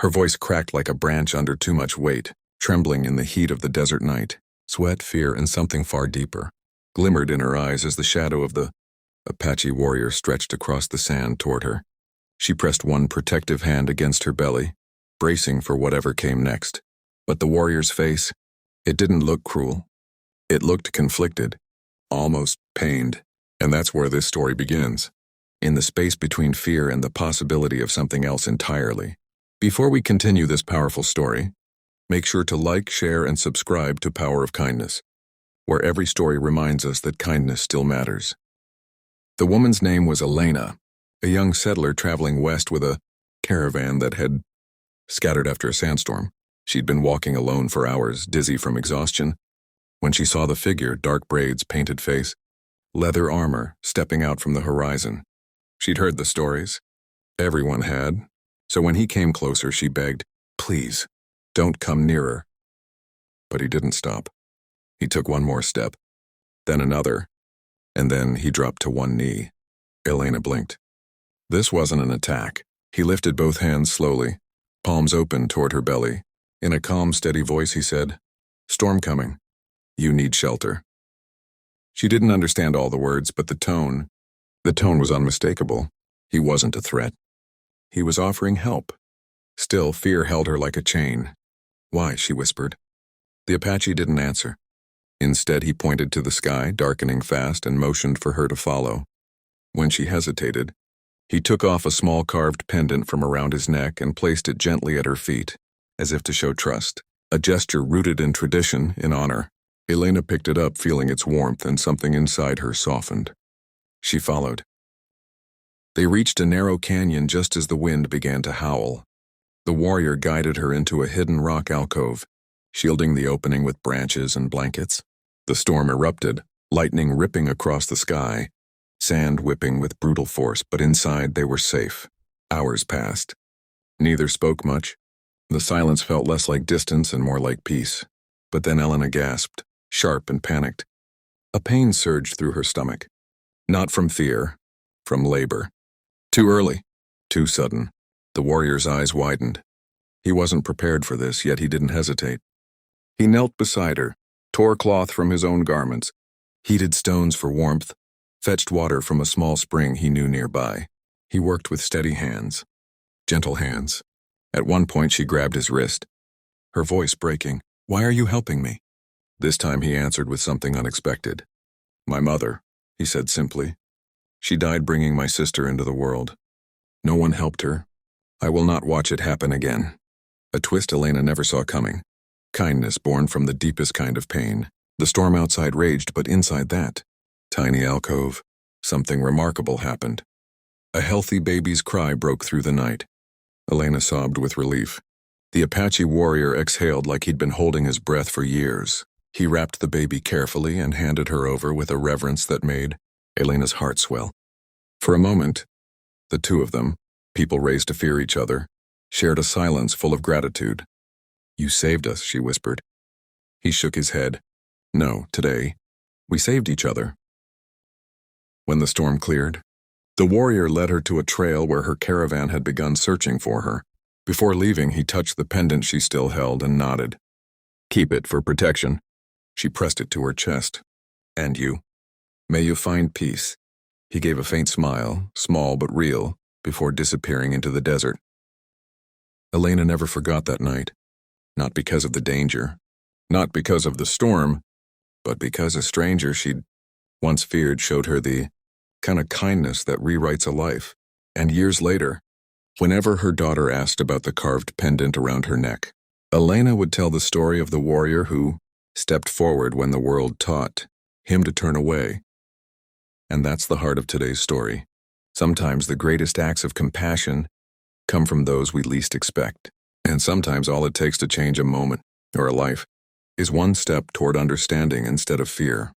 Her voice cracked like a branch under too much weight, trembling in the heat of the desert night. Sweat, fear, and something far deeper glimmered in her eyes as the shadow of the Apache warrior stretched across the sand toward her. She pressed one protective hand against her belly, bracing for whatever came next. But the warrior's face, it didn't look cruel. It looked conflicted, almost pained. And that's where this story begins, in the space between fear and the possibility of something else entirely. Before we continue this powerful story, make sure to like, share, and subscribe to Power of Kindness, where every story reminds us that kindness still matters. The woman's name was Elena, a young settler traveling west with a caravan that had scattered after a sandstorm. She'd been walking alone for hours, dizzy from exhaustion, when she saw the figure, dark braids, painted face, leather armor, stepping out from the horizon. She'd heard the stories. Everyone had. So when he came closer, she begged, "Please, don't come nearer." But he didn't stop. He took one more step, then another, and then he dropped to one knee. Elena blinked. This wasn't an attack. He lifted both hands slowly, palms open toward her belly. In a calm, steady voice, he said, "Storm coming. You need shelter." She didn't understand all the words, but the tone was unmistakable. He wasn't a threat. He was offering help. Still, fear held her like a chain. "Why?" she whispered. The Apache didn't answer. Instead, he pointed to the sky, darkening fast, and motioned for her to follow. When she hesitated, he took off a small carved pendant from around his neck and placed it gently at her feet, as if to show trust, a gesture rooted in tradition, in honor. Elena picked it up, feeling its warmth, and something inside her softened. She followed. They reached a narrow canyon just as the wind began to howl. The warrior guided her into a hidden rock alcove, shielding the opening with branches and blankets. The storm erupted, lightning ripping across the sky, sand whipping with brutal force, but inside they were safe. Hours passed. Neither spoke much. The silence felt less like distance and more like peace. But then Elena gasped, sharp and panicked. A pain surged through her stomach. Not from fear, from labor. Too early, too sudden. The warrior's eyes widened. He wasn't prepared for this, yet he didn't hesitate. He knelt beside her, tore cloth from his own garments, heated stones for warmth, fetched water from a small spring he knew nearby. He worked with steady hands, gentle hands. At one point she grabbed his wrist, her voice breaking. "Why are you helping me?" This time he answered with something unexpected. "My mother," he said simply. "She died bringing my sister into the world. No one helped her. I will not watch it happen again." A twist Elena never saw coming. Kindness born from the deepest kind of pain. The storm outside raged, but inside that tiny alcove, something remarkable happened. A healthy baby's cry broke through the night. Elena sobbed with relief. The Apache warrior exhaled like he'd been holding his breath for years. He wrapped the baby carefully and handed her over with a reverence that made Elena's heart swell. For a moment, the two of them, people raised to fear each other, shared a silence full of gratitude. "You saved us," she whispered. He shook his head. "No, today, we saved each other." When the storm cleared, the warrior led her to a trail where her caravan had begun searching for her. Before leaving, he touched the pendant she still held and nodded. "Keep it for protection." She pressed it to her chest. "And you. May you find peace." He gave a faint smile, small but real, before disappearing into the desert. Elena never forgot that night. Not because of the danger, not because of the storm, but because a stranger she'd once feared showed her the kind of kindness that rewrites a life. And years later, whenever her daughter asked about the carved pendant around her neck, Elena would tell the story of the warrior who stepped forward when the world taught him to turn away. And that's the heart of today's story. Sometimes the greatest acts of compassion come from those we least expect. And sometimes all it takes to change a moment, or a life, is one step toward understanding instead of fear.